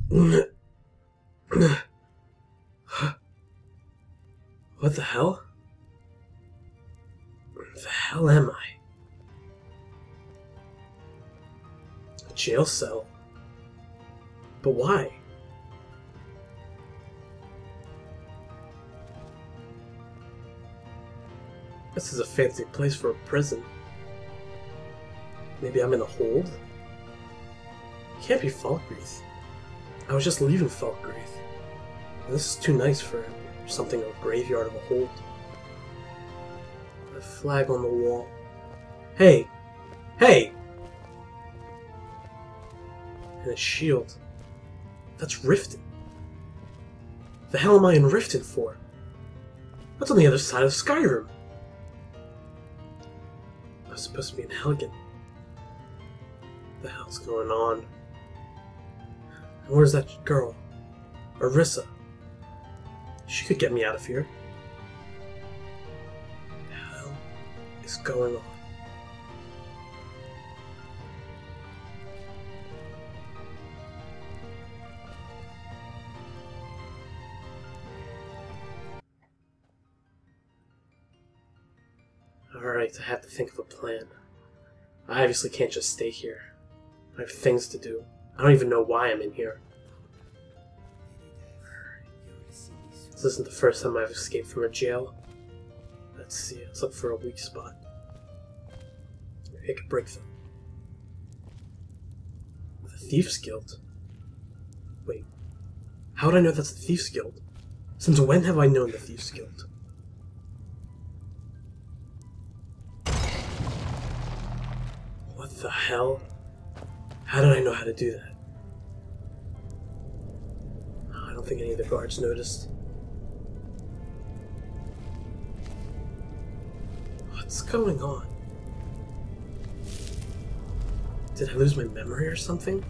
What the hell? The hell am I? A jail cell? But why? This is a fancy place for a prison. Maybe I'm in a hold? It can't be Falkreath. I was just leaving Falkreath. This is too nice for something of a graveyard of a hold. A flag on the wall. Hey! Hey! And a shield. That's Riften. The hell am I in Riften for? That's on the other side of Skyrim. I was supposed to be in Helgen. What the hell's going on? And where's that girl? Orisa. She could get me out of here. What the hell is going on? Alright, I have to think of a plan. I obviously can't just stay here. I have things to do. I don't even know why I'm in here. This isn't the first time I've escaped from a jail. Let's see, let's look for a weak spot. Maybe I can break them. The Thieves Guild? Wait, how would I know that's the Thieves Guild? Since when have I known the Thieves Guild? What the hell? How did I know how to do that? I don't think any of the guards noticed. What's going on? Did I lose my memory or something?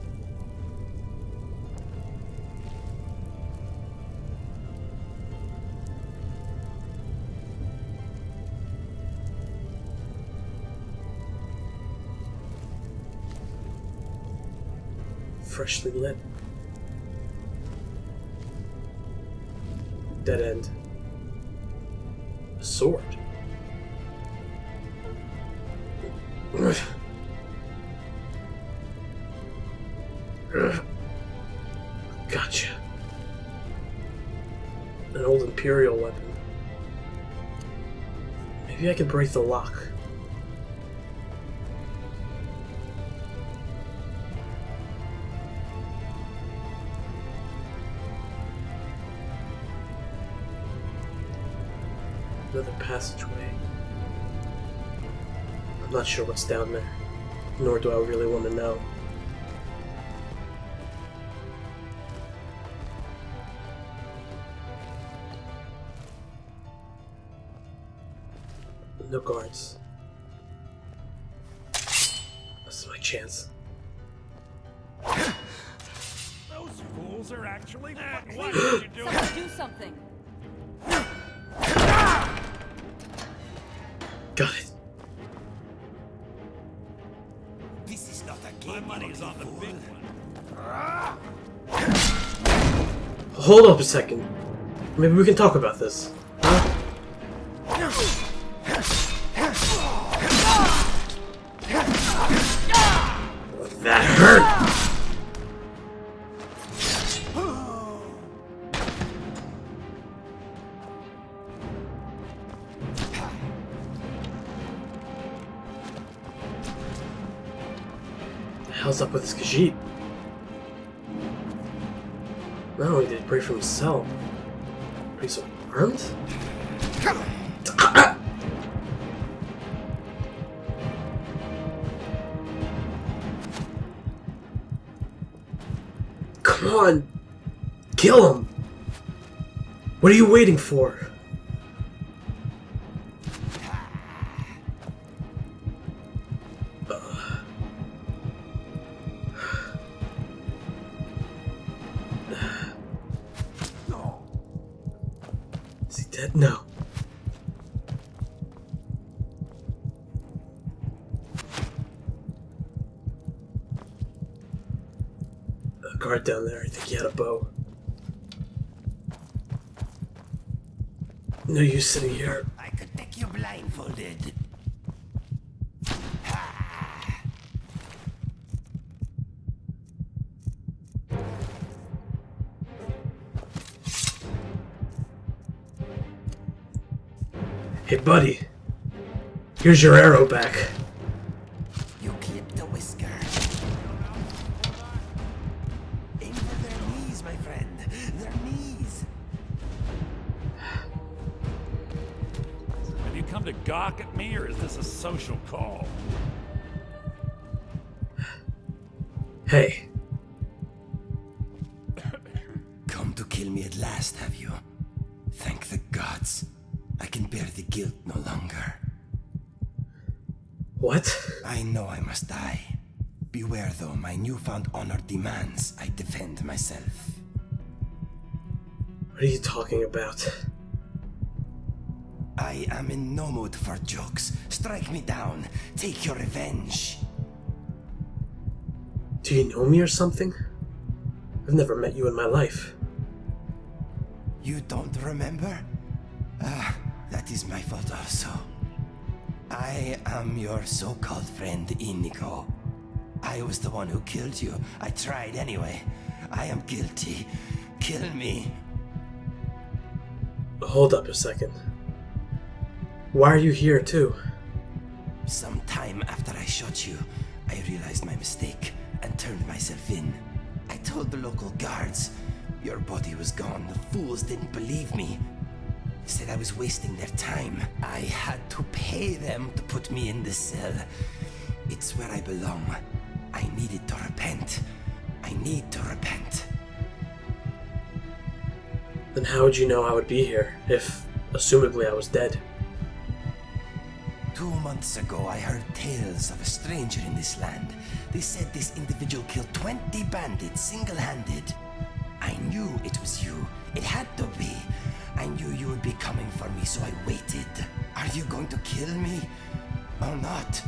Freshly lit. Dead end. A sword. Gotcha. An old Imperial weapon. Maybe I could break the lock. Another passageway. I'm not sure what's down there, nor do I really want to know. No guards. This is my chance. Those fools are actually what did you do? Someone do something. Got it. This is not a game. My money's on the big one. Hold up a second. Maybe we can talk about this. Huh? That hurt! What the hell's up with this Khajiit? Not only did he break from his cell, but he's armed? Come on! Kill him! What are you waiting for? Is he dead? No. a guard down there. I think he had a bow. No use sitting here. I could take you blindfolded. Hey, buddy. Here's your arrow back. You clipped the whisker. Aim for their knees, my friend. Their knees. Have you come to gawk at me, or is this a social call? Hey. Come to kill me at last, have you? Thank the gods. I can bear the guilt no longer. What? I know I must die. Beware though, my newfound honor demands I defend myself. What are you talking about? I am in no mood for jokes. Strike me down. Take your revenge. Do you know me or something? I've never met you in my life. You don't remember? Ah, that is my fault also. I am your so-called friend Inigo. I was the one who killed you. I tried anyway. I am guilty. Kill me. Hold up a second. Why are you here too? Some time after I shot you, I realized my mistake and turned myself in. I told the local guards. Your body was gone. The fools didn't believe me. Said I was wasting their time. I had to pay them to put me in the cell. It's where I belong. I needed to repent. I need to repent. Then how would you know I would be here, if, assumably, I was dead? 2 months ago, I heard tales of a stranger in this land. They said this individual killed 20 bandits single-handed. I knew it was you. It had to be. I knew you would be coming for me, so I waited. Are you going to kill me? Or not?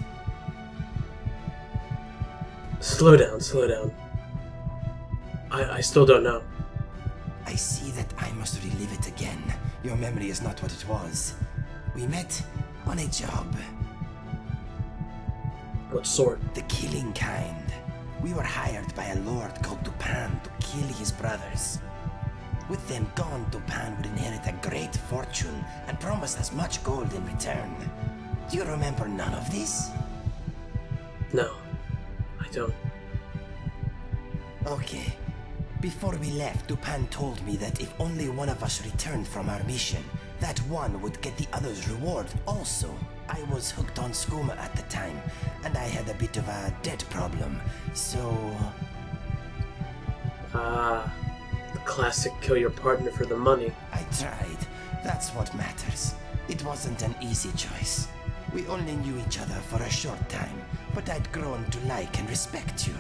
Slow down, slow down. I still don't know. I see that I must relive it again. Your memory is not what it was. We met on a job. What sort? The killing kind. We were hired by a lord called Dupin to kill his brothers. With them gone, Dupin would inherit a great fortune and promise us much gold in return. Do you remember none of this? No, I don't. Okay. Before we left, Dupin told me that if only one of us returned from our mission, that one would get the other's reward also. I was hooked on skooma at the time, and I had a bit of a debt problem, so... The classic kill your partner for the money. I tried. That's what matters. It wasn't an easy choice. We only knew each other for a short time, but I'd grown to like and respect you.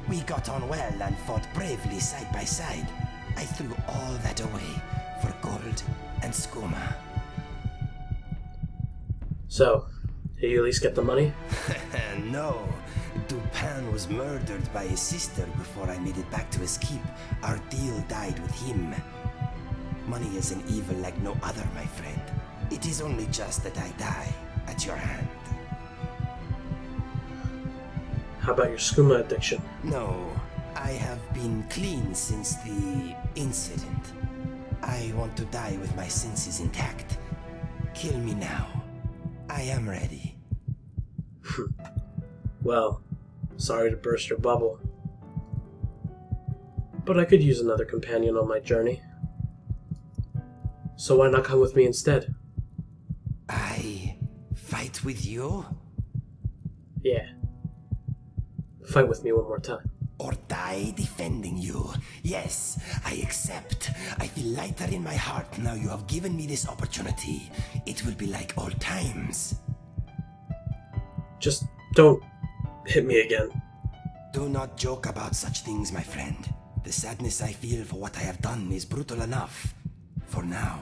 We got on well and fought bravely side by side. I threw all that away for gold and skooma. So, did you at least get the money? No. Dupin was murdered by his sister before I made it back to his keep. Our deal died with him. Money is an evil like no other, my friend. It is only just that I die at your hand. How about your skooma addiction? No, I have been clean since the incident. I want to die with my senses intact. Kill me now. I am ready. Well, sorry to burst your bubble. But I could use another companion on my journey. So why not come with me instead? I fight with you? Yeah. Fight with me one more time. Or die defending you? Yes, I accept. I feel lighter in my heart now you have given me this opportunity. It will be like old times. Just don't hit me again. Do not joke about such things, my friend. The sadness I feel for what I have done is brutal enough. For now.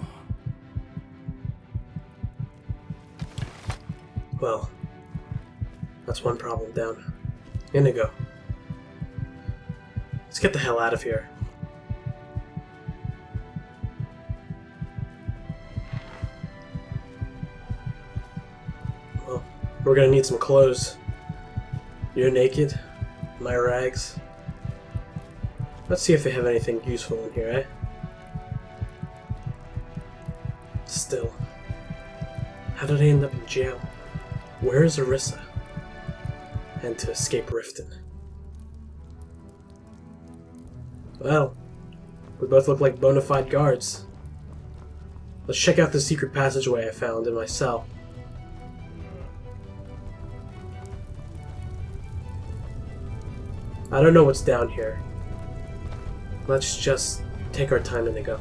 Well, that's one problem down. Inigo. Let's get the hell out of here. Well, we're gonna need some clothes. You're naked. My rags. Let's see if they have anything useful in here, eh? Still. How did I end up in jail? Where is Arissa? And to escape Riften. Well, we both look like bona fide guards. Let's check out the secret passageway I found in my cell. I don't know what's down here. Let's just take our time and go.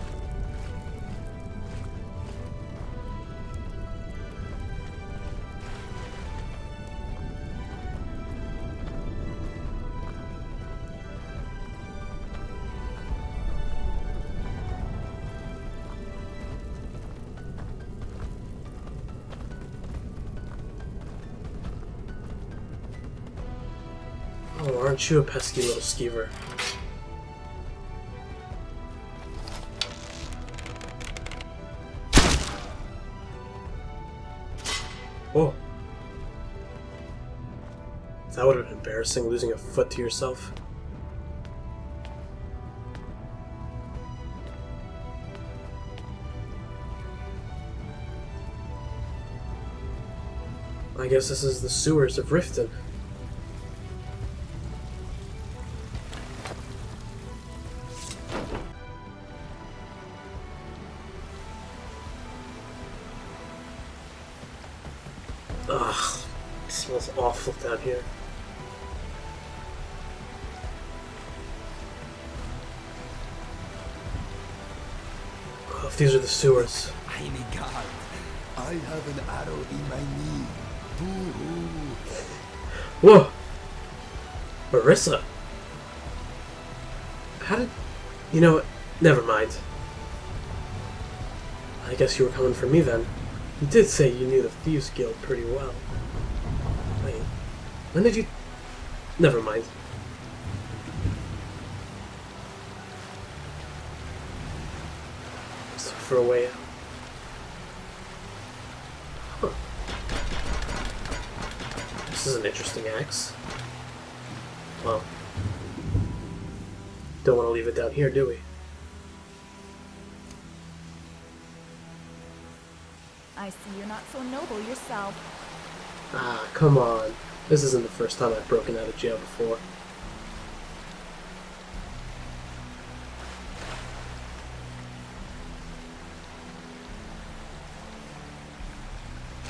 Oh, aren't you a pesky little skeever? Whoa. That would have been embarrassing, losing a foot to yourself. I guess this is the sewers of Riften. Ugh, it smells awful down here. Oh, if these are the sewers. Heine God, I have an arrow in my knee. Boo-hoo. Whoa! Marissa? How did... You know what? Never mind. I guess you were coming for me then. You did say you knew the Thieves Guild pretty well. Wait, when did you... Never mind. Let's look for a way out. Huh. This is an interesting axe. Well, don't want to leave it down here, do we? I see you're not so noble yourself. Ah, come on. This isn't the first time I've broken out of jail before.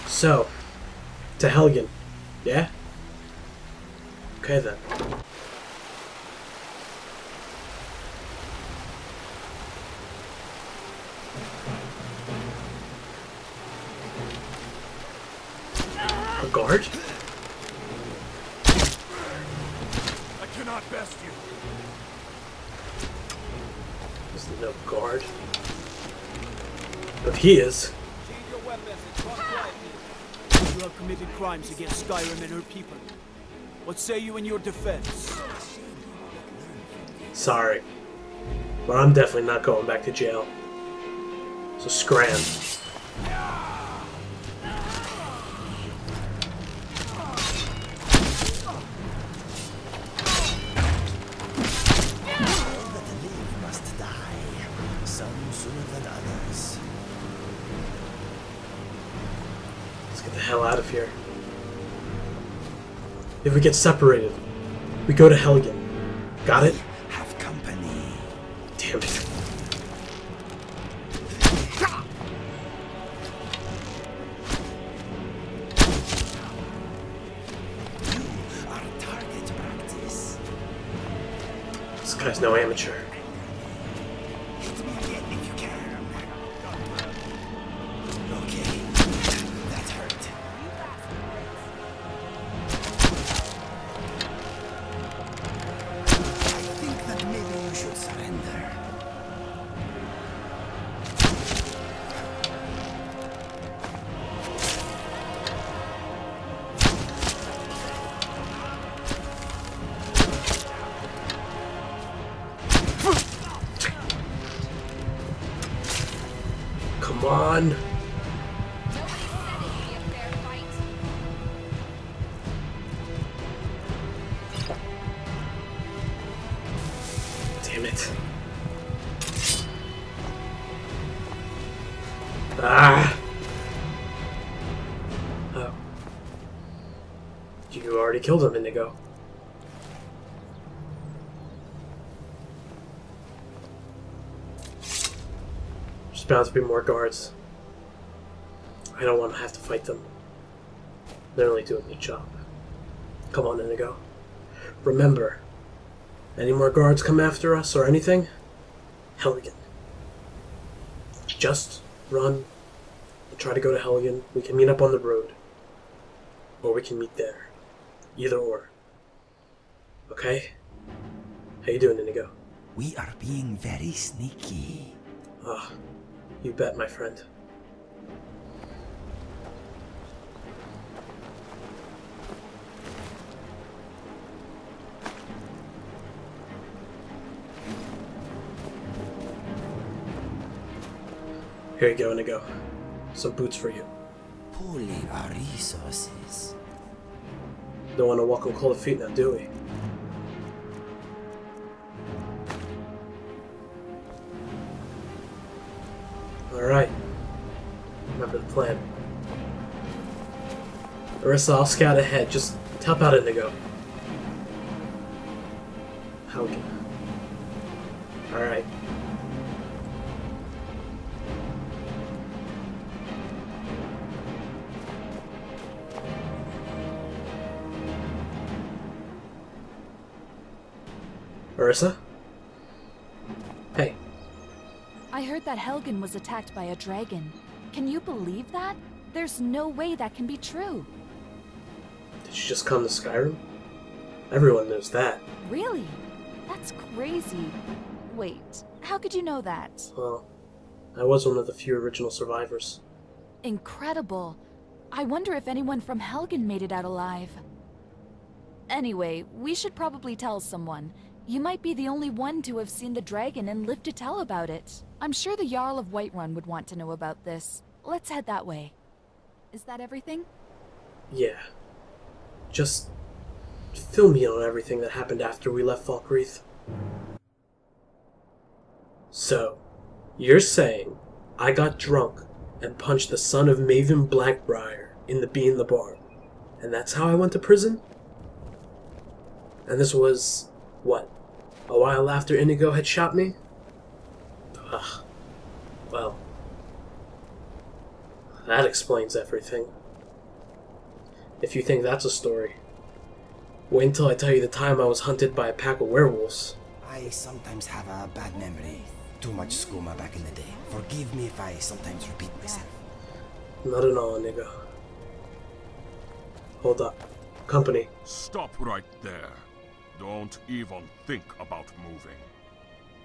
So, to Helgen, yeah? Okay then. A guard? I cannot best you. There's no guard. But he is. You have committed crimes against Skyrim and her people. What say you in your defense? Sorry. But I'm definitely not going back to jail. So scram. Let's get the hell out of here. If we get separated, we go to Helgen. Got it? Have company. Damn it. You are target practice. This guy's no amateur. Hit me again if you can. Okay, that hurt. I think that maybe you should surrender. on. Damn it. Ah! Oh. You already killed him, Indigo. There's bound to be more guards. I don't want to have to fight them. They're only doing their job. Come on, Indigo. Remember, any more guards come after us or anything? Helligan. Just run and try to go to Helligan. We can meet up on the road. Or we can meet there. Either or. Okay? How you doing, Indigo? We are being very sneaky. Ah, you bet, my friend. Here you go, Indigo. Some boots for you. Pulling our resources. Don't want to walk on cold feet now, do we? Alright. Remember the plan. Arissa, I'll scout ahead. Just help out Indigo. Helligan. Alright. Arissa? Hey. I heard that Helgen was attacked by a dragon. Can you believe that? There's no way that can be true. Did you just come to Skyrim? Everyone knows that. Really? That's crazy. Wait, how could you know that? Well, I was one of the few original survivors. Incredible. I wonder if anyone from Helgen made it out alive. Anyway, we should probably tell someone. You might be the only one to have seen the dragon and live to tell about it. I'm sure the Jarl of Whiterun would want to know about this. Let's head that way. Is that everything? Yeah. Just fill me in on everything that happened after we left Falkreath. So, you're saying I got drunk and punched the son of Maven Blackbriar in the Bee in the Barn, and that's how I went to prison? And this was, what, a while after Indigo had shot me? Ugh. Well, that explains everything. If you think that's a story, wait until I tell you the time I was hunted by a pack of werewolves. I sometimes have a bad memory. Too much skooma back in the day. Forgive me if I sometimes repeat myself. Not at all, Indigo. Hold up. Company. Stop right there. Don't even think about moving.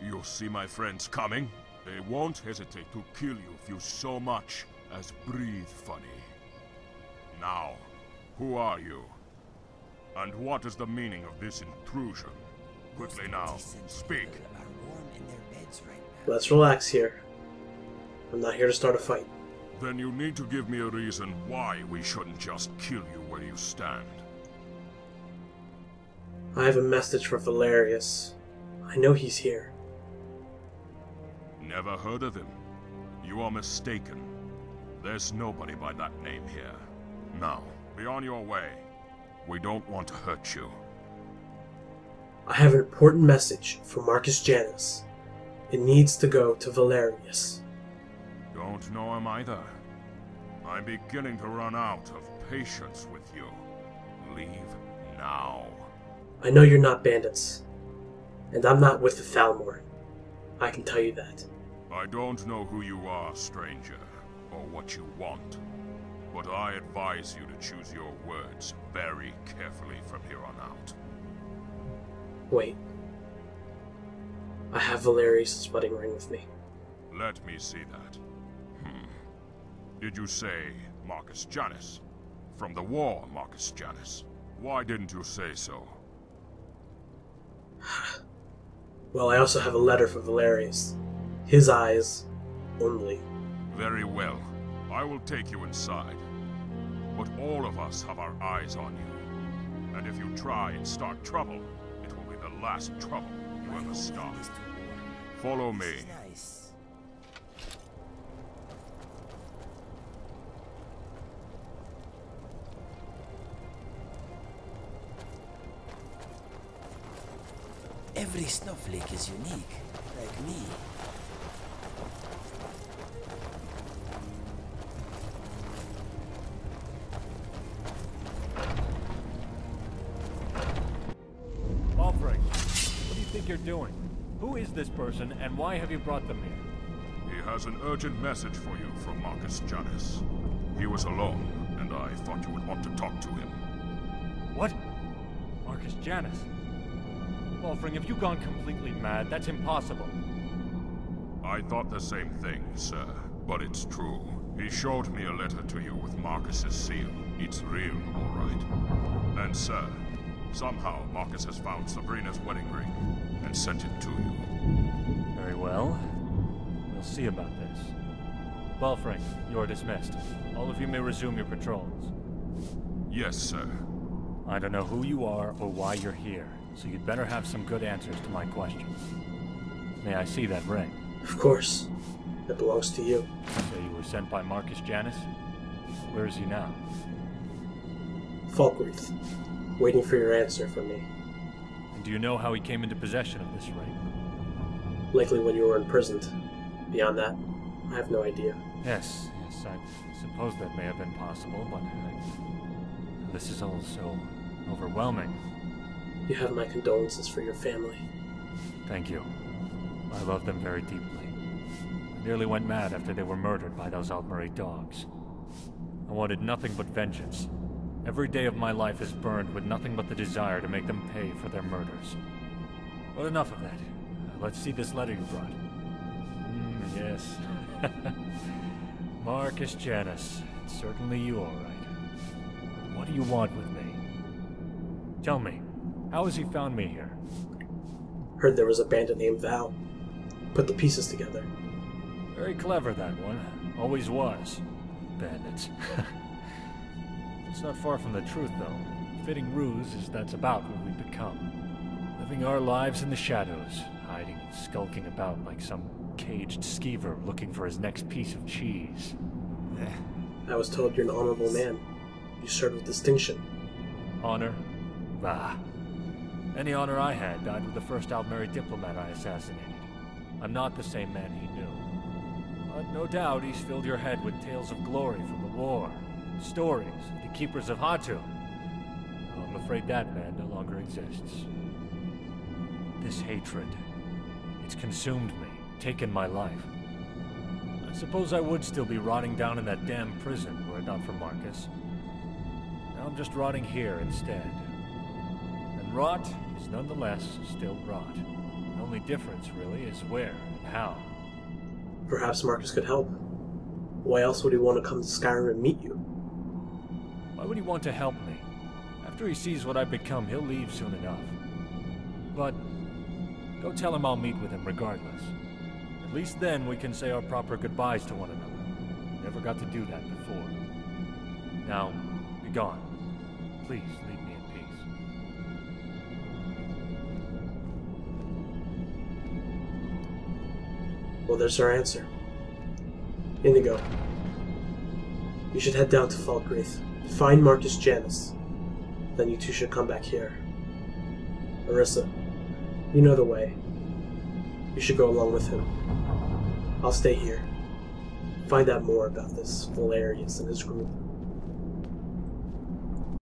You see my friends coming? They won't hesitate to kill you if you so much as breathe funny. Now, who are you? And what is the meaning of this intrusion? Quickly now, speak. Let's relax here. I'm not here to start a fight. Then you need to give me a reason why we shouldn't just kill you where you stand. I have a message for Valerius. I know he's here. Never heard of him. You are mistaken. There's nobody by that name here. Now, be on your way. We don't want to hurt you. I have an important message for Marcus Janus. It needs to go to Valerius. Don't know him either. I'm beginning to run out of patience with you. Leave now. I know you're not bandits. And I'm not with the Thalmor. I can tell you that. I don't know who you are, stranger, or what you want. But I advise you to choose your words very carefully from here on out. Wait. I have Valerius' wedding ring with me. Let me see that. Did you say Marcus Janus? From the war, Marcus Janus. Why didn't you say so? Well, I also have a letter for Valerius. His eyes only. Very well. I will take you inside. But all of us have our eyes on you. And if you try and start trouble, it will be the last trouble you ever start. Follow me. Nice. Every snowflake is unique, like me. Offering, what do you think you're doing? Who is this person, and why have you brought them here? He has an urgent message for you from Marcus Janus. He was alone, and I thought you would want to talk to him. What? Marcus Janus? Wolfring, have you gone completely mad? That's impossible. I thought the same thing, sir, but it's true. He showed me a letter to you with Marcus's seal. It's real, all right. And sir, somehow Marcus has found Sabrina's wedding ring and sent it to you. Very well. We'll see about this. Wolfring, you're dismissed. All of you may resume your patrols. Yes, sir. I don't know who you are or why you're here, so you'd better have some good answers to my questions. May I see that ring? Of course. It belongs to you. So you were sent by Marcus Janus? Where is he now? Falkreath. Waiting for your answer from me. And do you know how he came into possession of this ring? Likely when you were imprisoned. Beyond that, I have no idea. Yes, I suppose that may have been possible, but this is all so overwhelming. You have my condolences for your family. Thank you. I love them very deeply. I nearly went mad after they were murdered by those Altmarine dogs. I wanted nothing but vengeance. Every day of my life is burned with nothing but the desire to make them pay for their murders. But enough of that. Let's see this letter you brought. Yes. Marcus Janus. It's certainly you, all right. What do you want with me? Tell me, how has he found me here? Heard there was a bandit named Val. Put the pieces together. Very clever, that one. Always was. Bandits. It's not far from the truth, though. Fitting ruse is that's about what we've become. Living our lives in the shadows, hiding and skulking about like some caged skeever looking for his next piece of cheese. I was told you're an honorable man. You served with distinction. Honor? Bah. Any honor I had died with the first Altmarine diplomat I assassinated. I'm not the same man he knew. But no doubt he's filled your head with tales of glory from the war, stories of the keepers of Hatu. Oh, I'm afraid that man no longer exists. This hatred, it's consumed me, taken my life. I suppose I would still be rotting down in that damn prison were it not for Marcus. Now I'm just rotting here instead. And rot is nonetheless still rot. The only difference, really, is where and how. Perhaps Marcus could help. Why else would he want to come to Skyrim and meet you? Why would he want to help me? After he sees what I've become, he'll leave soon enough. But go tell him I'll meet with him regardless. At least then we can say our proper goodbyes to one another. Never got to do that before. Now, be gone. Please leave me in peace. Well, there's our answer. Inigo. You should head down to Falkreath. Find Marcus Janus. Then you two should come back here. Arissa, you know the way. You should go along with him. I'll stay here. Find out more about this Valerius and his group.